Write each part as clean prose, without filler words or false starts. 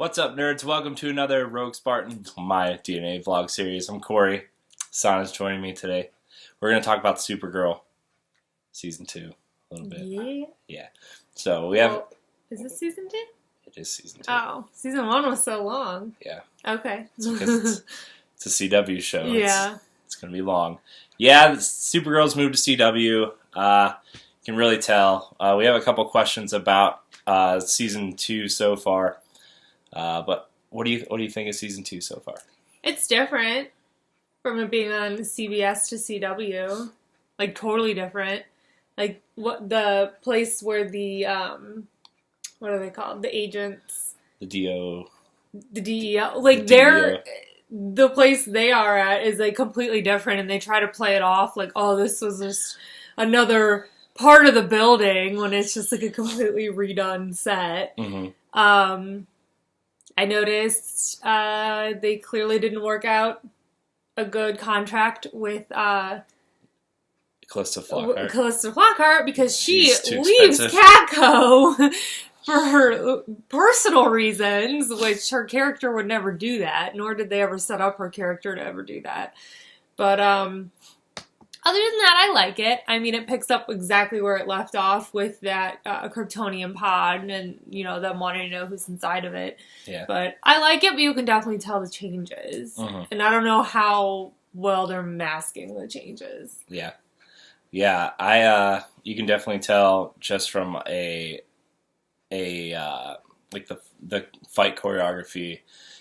What's up, nerds? Welcome to another Rogue Spartan, my DNA vlog series. I'm Corey. Sanna's joining me today. We're going to talk about Supergirl, Season 2, a little bit. Yeah. So we have... Is this Season 2? It is Season 2. Oh, Season 1 was so long. Yeah. Okay. It's because it's a CW show. Yeah. It's going to be long. Yeah, Supergirl's moved to CW. You can really tell. We have a couple questions about Season 2 so far. But what do you think of Season 2 so far? It's different from it being on CBS to CW. Like, totally different. Like, what the place where the, what are they called? The agents. The DO. The DEO. Like, the place they are at is, like, completely different, and they try to play it off like, oh, this was just another part of the building, when it's just, like, a completely redone set. Mm-hmm. I noticed they clearly didn't work out a good contract with Calista Flockhart because she leaves expensive. Catco for her personal reasons, which her character would never do that, nor did they ever set up her character to ever do that. But other than that, I like it. I mean, it picks up exactly where it left off with that Kryptonian pod and, you know, them wanting to know who's inside of it. Yeah. But I like it, but you can definitely tell the changes. Mm-hmm. And I don't know how well they're masking the changes. Yeah. Yeah, you can definitely tell just from like the fight choreography.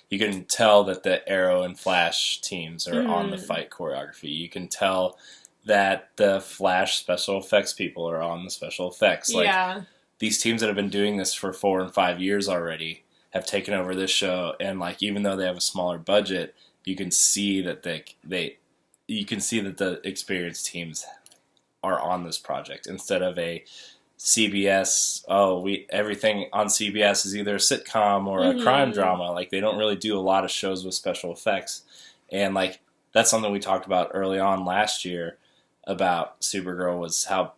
You can tell that the Arrow and Flash teams are on the fight choreography. You can tell that the Flash special effects people are on the special effects. Like, these teams that have been doing this for 4 and 5 years already have taken over this show, and like, even though they have a smaller budget, you can see that you can see that the experienced teams are on this project instead of a CBS. Everything on CBS is either a sitcom or a crime drama. Like, they don't really do a lot of shows with special effects, and like, that's something we talked about early on last year about Supergirl, was how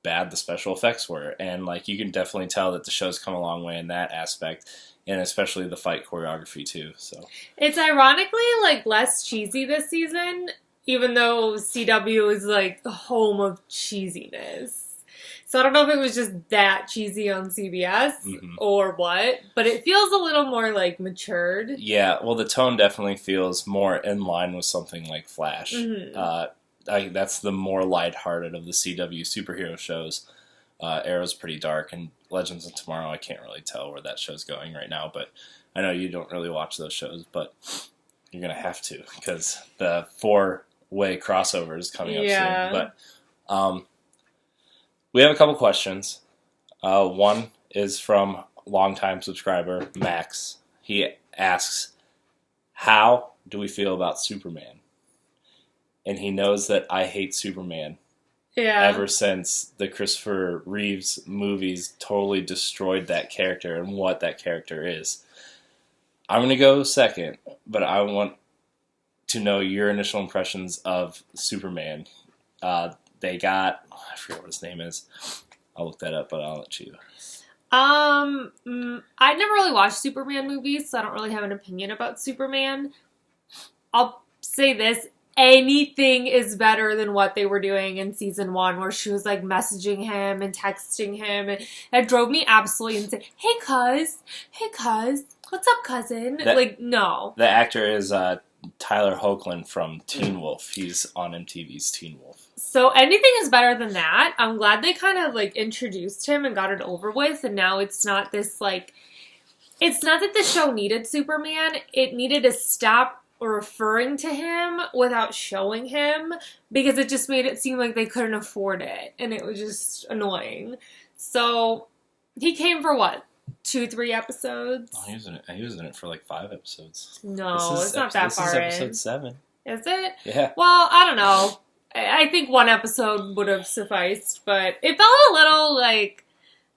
bad the special effects were. And like, you can definitely tell that the show's come a long way in that aspect, and especially the fight choreography too. So it's ironically like less cheesy this season, even though CW is like the home of cheesiness. So I don't know if it was just that cheesy on CBS or what, but it feels a little more like matured. Yeah, well, the tone definitely feels more in line with something like Flash. That's the more lighthearted of the CW superhero shows. Arrow's pretty dark, and Legends of Tomorrow, I can't really tell where that show's going right now, but I know you don't really watch those shows, but you're going to have to, because the 4-way crossover is coming up soon. But we have a couple questions. One is from longtime subscriber Max. He asks, how do we feel about Superman? And he knows that I hate Superman. Yeah. Ever since the Christopher Reeves movies totally destroyed that character and what that character is. I'm going to go second, but I want to know your initial impressions of Superman. They got, I forget what his name is. I'll look that up, but I'll let you. I never really watched Superman movies, so I don't really have an opinion about Superman. I'll say this. Anything is better than what they were doing in season 1, where she was like messaging him and texting him. And it drove me absolutely insane. Hey, cuz. What's up, cousin? No. The actor is Tyler Hoechlin from Teen Wolf. He's on MTV's Teen Wolf. So anything is better than that. I'm glad they kind of like introduced him and got it over with. And now it's not this like, it's not that the show needed Superman. It needed to stop referring to him without showing him, because it just made it seem like they couldn't afford it, and it was just annoying. So he came for what, 2-3 episodes? Oh, he was in it for like 5 episodes. No, it's not that far in. This is episode 7. Is it? Yeah. Well, I don't know. I think 1 episode would have sufficed, but it felt a little like,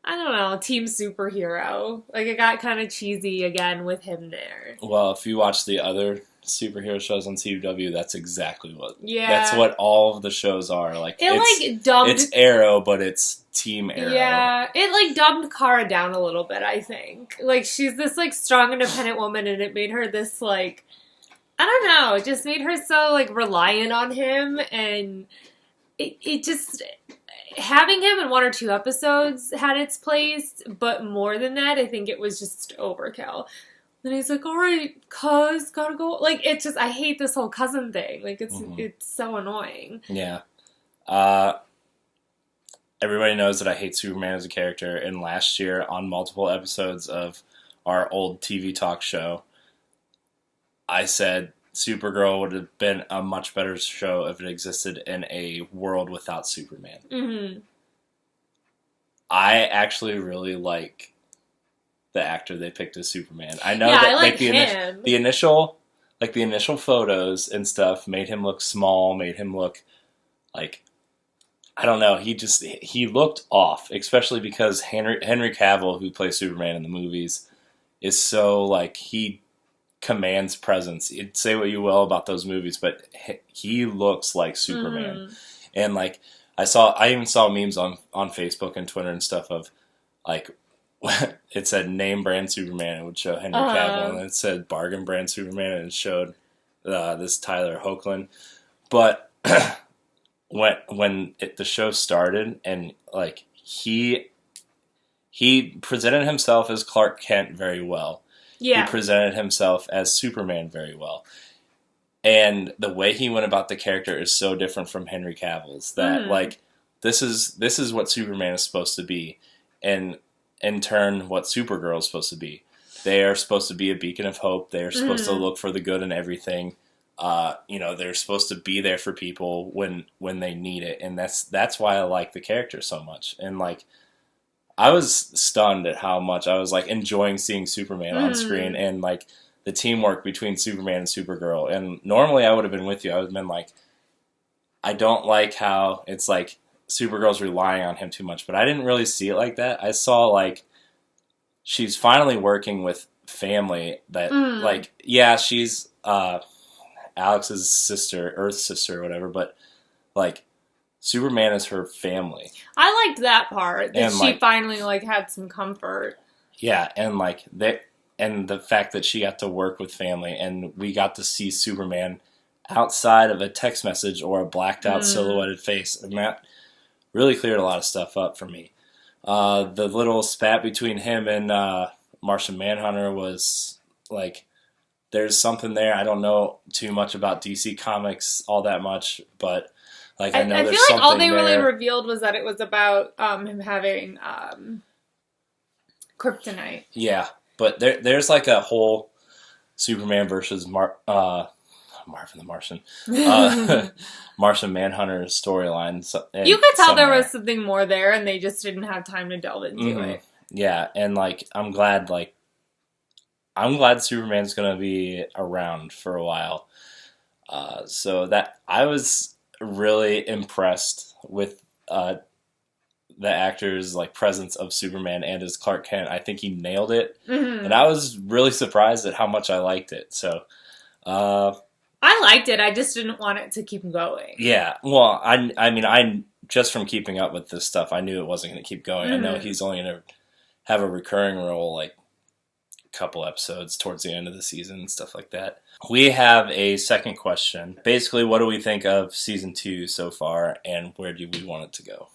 I don't know, Team Superhero. Like, it got kind of cheesy again with him there. Well, if you watch the other superhero shows on CW, that's exactly what. Yeah. That's what all of the shows are. Like dumbed. It's Arrow, but it's Team Arrow. Yeah, it dumbed Kara down a little bit. I think she's this strong, independent woman, and it made her this I don't know. It just made her so reliant on him, and it just having him in 1 or 2 episodes had its place, but more than that, I think it was just overkill. And he's like, all right, cuz, gotta go. It's just, I hate this whole cousin thing. It's so annoying. Yeah. Everybody knows that I hate Superman as a character, and last year on multiple episodes of our old TV talk show, I said Supergirl would have been a much better show if it existed in a world without Superman. Mm-hmm. I actually really like the actor they picked as Superman. I know I that him. The initial photos and stuff made him look small, made him look I don't know. He looked off, especially because Henry Cavill, who plays Superman in the movies, is so he commands presence. You'd say what you will about those movies, but he looks like Superman. And I even saw memes on Facebook and Twitter and stuff of it said name brand Superman, it would show Henry Cavill, and it said bargain brand Superman, and it showed this Tyler Hoechlin. But when the show started, and he presented himself as Clark Kent very well. Yeah. He presented himself as Superman very well. And the way he went about the character is so different from Henry Cavill's that this is what Superman is supposed to be, and in turn what Supergirl is supposed to be. They are supposed to be a beacon of hope. They are supposed to look for the good in everything. They're supposed to be there for people when they need it, and that's why I like the character so much. And I was stunned at how much I was enjoying seeing Superman on screen, and the teamwork between Superman and Supergirl. And normally I would have been with you. I would have been I don't like how it's Supergirl's relying on him too much, but I didn't really see it like that. I saw she's finally working with family that she's Alex's sister, Earth's sister or whatever, but Superman is her family. I liked that part, that she finally had some comfort. Yeah, and and the fact that she got to work with family, and we got to see Superman outside of a text message or a blacked out silhouetted face, and that really cleared a lot of stuff up for me. The little spat between him and Martian Manhunter was there's something there. I don't know too much about DC Comics all that much, but I know there's something there. I feel all they really revealed was that it was about him having kryptonite. Yeah, but there's a whole Superman versus Marvin the Martian, Martian Manhunter storyline. You could tell there was something more there, and they just didn't have time to delve into it. Yeah, and I'm glad Superman's gonna be around for a while. So that I was really impressed with the actor's presence of Superman and his Clark Kent. I think he nailed it, and I was really surprised at how much I liked it. So I liked it. I just didn't want it to keep going. Yeah, well, I just from keeping up with this stuff, I knew it wasn't going to keep going. I know he's only going to have a recurring role a couple episodes towards the end of the season and stuff like that. We have a second question. Basically, what do we think of season 2 so far, and where do we want it to go?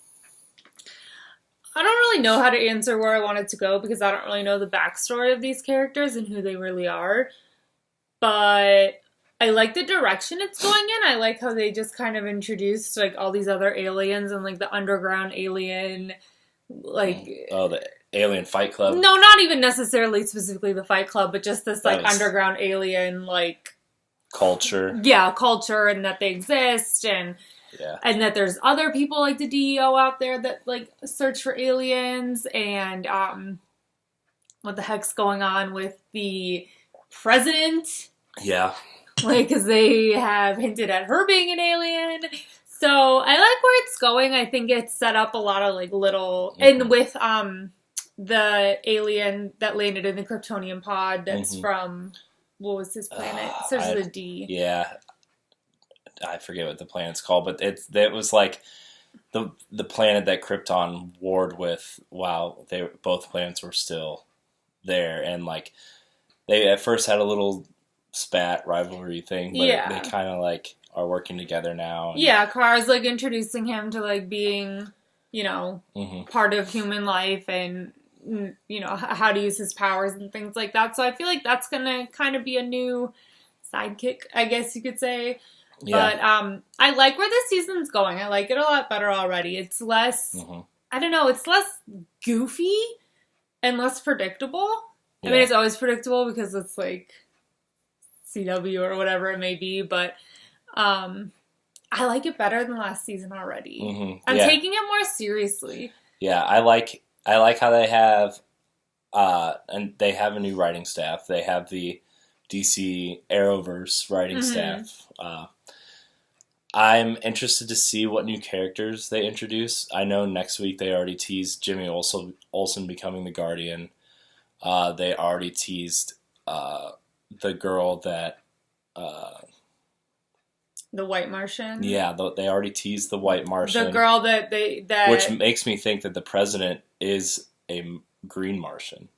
I don't really know how to answer where I want it to go because I don't really know the backstory of these characters and who they really are. But I like the direction it's going in. I like how they just kind of introduced all these other aliens and the underground alien the Alien Fight Club. No, not even necessarily specifically the Fight Club, but just this underground alien culture. Yeah, culture, and that they exist, and that there's other people like the DEO out there that search for aliens, and what the heck's going on with the president? Yeah. Because they have hinted at her being an alien. So I like where it's going. I think it's set up a lot of little, and with the alien that landed in the Kryptonian pod that's from what was his planet? Starts with a D. Yeah. I forget what the planet's called, but it was like the planet that Krypton warred with while both planets were still there, and like they at first had a little spat rivalry thing, but they kind of like are working together now. And, yeah, Kara's like introducing him to like being, you know, part of human life and, you know, how to use his powers and things like that. So I feel like that's gonna kind of be a new sidekick, I guess you could say. Yeah. But I like where this season's going. I like it a lot better already. It's less, I don't know, it's less goofy and less predictable. Yeah. I mean, it's always predictable because it's like CW or whatever it may be, but I like it better than last season already. I'm taking it more seriously. Yeah, I like how they have, and they have a new writing staff. They have the DC Arrowverse writing staff. I'm interested to see what new characters they introduce. I know next week they already teased Jimmy Olsen becoming the Guardian. They already teased the girl that... the White Martian? Yeah, they already teased the White Martian. The girl that which makes me think that the president is a Green Martian.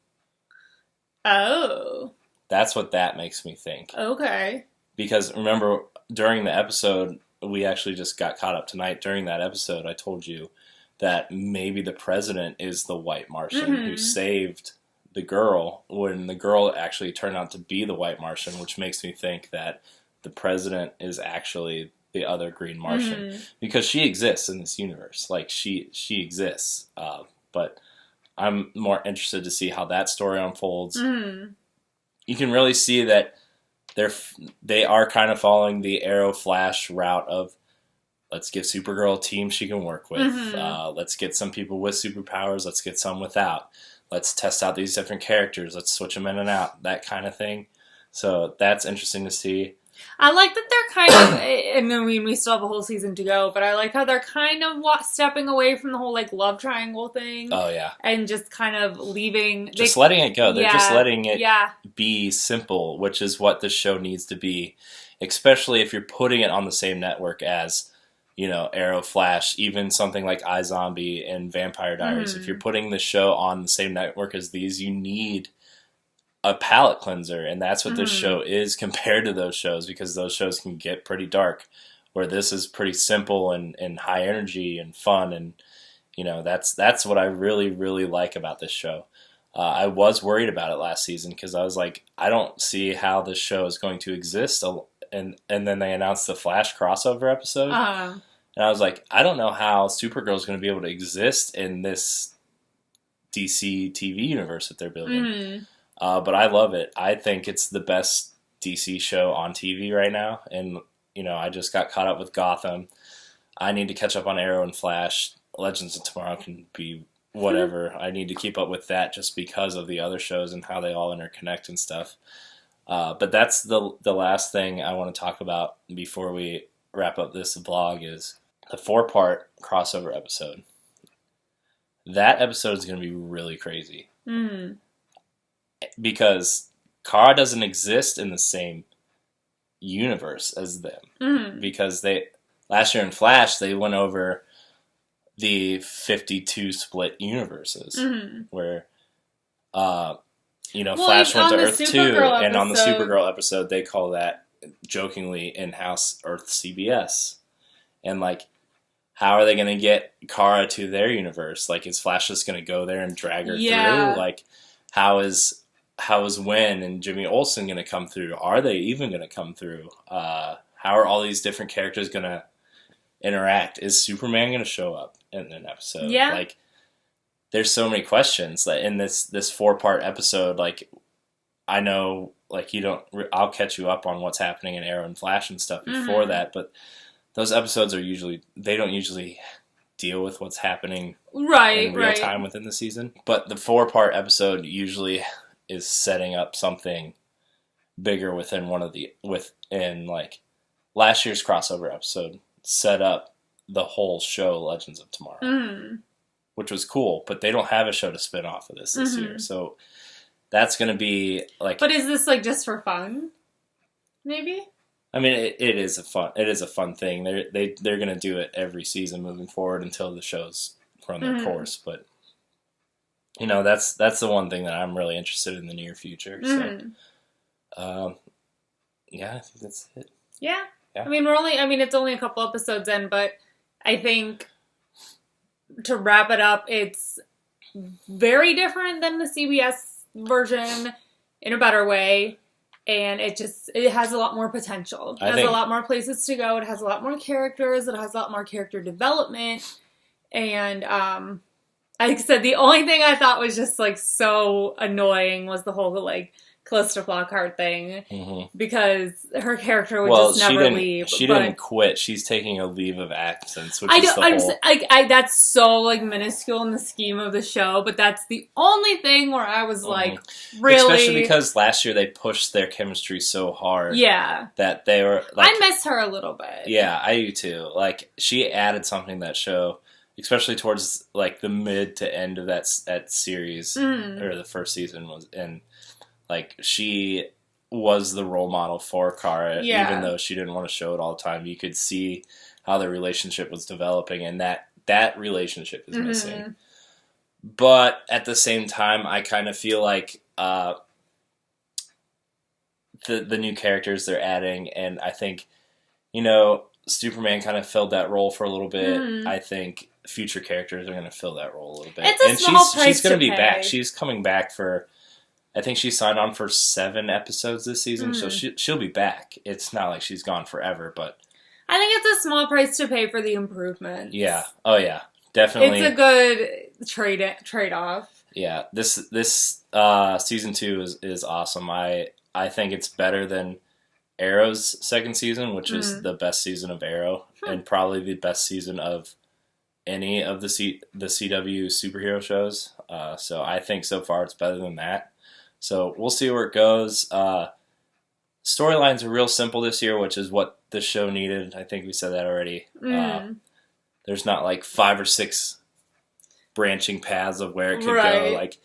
Oh. That's what that makes me think. Okay. Because remember, during the episode... We actually just got caught up tonight. During that episode, I told you that maybe the president is the White Martian who saved the girl when the girl actually turned out to be the White Martian, which makes me think that the president is actually the other Green Martian because she exists in this universe. Like, she exists. But I'm more interested to see how that story unfolds. You can really see that they are kind of following the Arrow Flash route of let's get Supergirl a team she can work with. Let's get some people with superpowers. Let's get some without. Let's test out these different characters. Let's switch them in and out. That kind of thing. So that's interesting to see. I like that they're kind of, I mean, we still have a whole season to go, but I like how they're kind of stepping away from the whole, like, love triangle thing. Oh, yeah. And just kind of leaving. Just letting it go. They're just letting it be simple, which is what this show needs to be, especially if you're putting it on the same network as, you know, Arrow, Flash, even something like iZombie and Vampire Diaries. If you're putting the show on the same network as these, you need a palate cleanser, and that's what this show is compared to those shows, because those shows can get pretty dark, where this is pretty simple and high energy and fun, and you know that's what I really, really like about this show. I was worried about it last season because I was like, I don't see how this show is going to exist, and then they announced the Flash crossover episode, and I was like, I don't know how Supergirl is going to be able to exist in this DC TV universe that they're building. But I love it. I think it's the best DC show on TV right now. And, you know, I just got caught up with Gotham. I need to catch up on Arrow and Flash. Legends of Tomorrow can be whatever. I need to keep up with that just because of the other shows and how they all interconnect and stuff. But that's the last thing I want to talk about before we wrap up this vlog is the 4-part crossover episode. That episode is going to be really crazy. Because Kara doesn't exist in the same universe as them. Because last year in Flash, they went over the 52 split universes. Where, Flash went to Earth 2, and on the Supergirl episode, they call that jokingly in-house Earth CBS. And, like, how are they going to get Kara to their universe? Like, is Flash just going to go there and drag her through? Like, how is Wynn and Jimmy Olsen going to come through? Are they even going to come through? How are all these different characters going to interact? Is Superman going to show up in an episode? Yeah. Like, there's so many questions that in this 4-part episode. Like, I know, like, I'll catch you up on what's happening in Arrow and Flash and stuff before that, but those episodes they don't usually deal with what's happening in real time within the season. But the 4-part episode usually is setting up something bigger within like last year's crossover episode set up the whole show Legends of Tomorrow, which was cool, but they don't have a show to spin off of this year. So that's going to be like. But is this like just for fun? Maybe. I mean, it is a fun thing. They're going to do it every season moving forward until the shows run their course. But that's the one thing that I'm really interested in the near future. So, yeah, I think that's it. Yeah. I mean, it's only a couple episodes in, but I think to wrap it up, it's very different than the CBS version in a better way. And it has a lot more potential. It has a lot more places to go. It has a lot more characters. It has a lot more character development. And, like I said, the only thing I thought was just, like, so annoying was the whole, like, Callista Flockhart thing. Because her character would just never leave. She didn't quit. She's taking a leave of absence, which is the whole... that's so, like, minuscule in the scheme of the show, but that's the only thing where I was, like, really... Especially because last year they pushed their chemistry so hard. Yeah. That they were, like... I miss her a little bit. Yeah, I do too. Like, she added something to that show, especially towards, like, the mid to end of that series, or the first season was... And, like, she was the role model for Kara, even though she didn't want to show it all the time. You could see how their relationship was developing, and that relationship is missing. But at the same time, I kind of feel like the new characters they're adding, and I think, Superman kind of filled that role for a little bit. I think future characters are going to fill that role a little bit. It's a small price she's going to be pay. back. She's coming back for... I think she signed on for 7 episodes this season, so she'll be back. It's not like she's gone forever, but... I think it's a small price to pay for the improvements. Yeah. Oh, yeah. Definitely. It's a good trade-off. Yeah. This season 2 is awesome. I think it's better than Arrow's second season, which is the best season of Arrow, and probably the best season of any of the CW superhero shows. So I think so far it's better than that. So we'll see where it goes. Storylines are real simple this year, which is what the show needed. I think we said that already. There's not like 5 or 6 branching paths of where it could go. Like,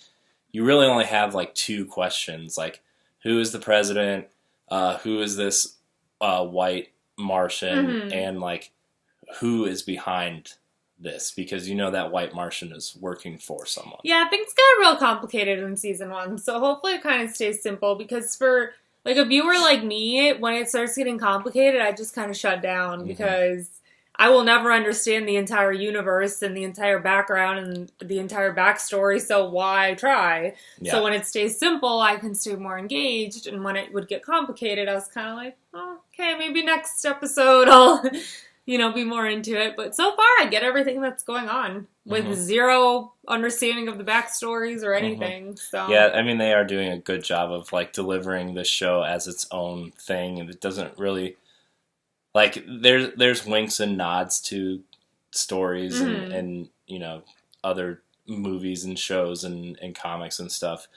you really only have like 2 questions. Like, who is the president? Who is this white Martian? And like, who is behind this, because that white Martian is working for someone. Yeah, things got real complicated in season 1, so hopefully it kind of stays simple, because for like a viewer like me, when it starts getting complicated, I just kind of shut down, because I will never understand the entire universe and the entire background and the entire backstory, so why try? Yeah. So when it stays simple, I can stay more engaged, and when it would get complicated, I was kind of like, oh, okay, maybe next episode I'll... be more into it. But so far, I get everything that's going on with zero understanding of the backstories or anything. So yeah, I mean, they are doing a good job of like delivering this show as its own thing, and it doesn't really like there's winks and nods to stories and other movies and shows and comics and stuff,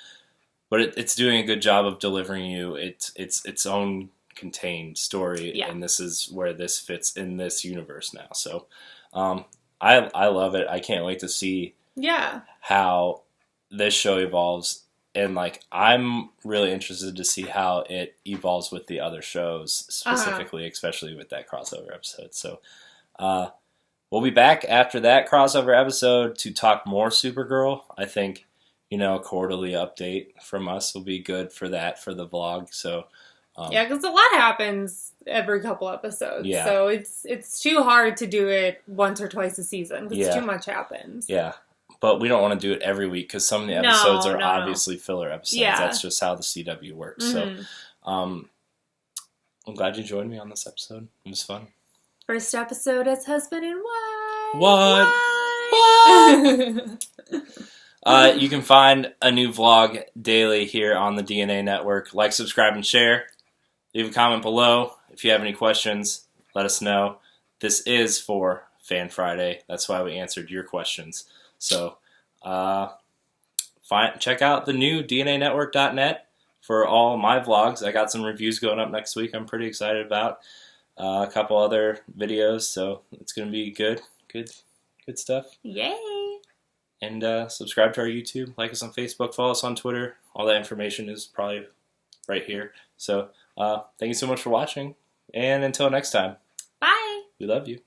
but it's doing a good job of delivering you its own contained story, and this is where this fits in this universe now. So I love it. I can't wait to see how this show evolves, and like I'm really interested to see how it evolves with the other shows specifically, especially with that crossover episode. So we'll be back after that crossover episode to talk more Supergirl. I think a quarterly update from us will be good for that, for the vlog. So because a lot happens every couple episodes. Yeah. So it's too hard to do it once or twice a season, because too much happens. Yeah. But we don't want to do it every week, because some of the episodes are obviously filler episodes. Yeah. That's just how the CW works. So I'm glad you joined me on this episode. It was fun. First episode as husband and wife. What? You can find a new vlog daily here on the DNA Network. Like, subscribe, and share. Leave a comment below. If you have any questions, let us know. This is for Fan Friday. That's why we answered your questions. So check out the new DNAnetwork.net for all my vlogs. I got some reviews going up next week I'm pretty excited about. A couple other videos, so it's going to be good stuff. Yay! And subscribe to our YouTube, like us on Facebook, follow us on Twitter. All that information is probably right here. So thank you so much for watching. And until next time. Bye. We love you.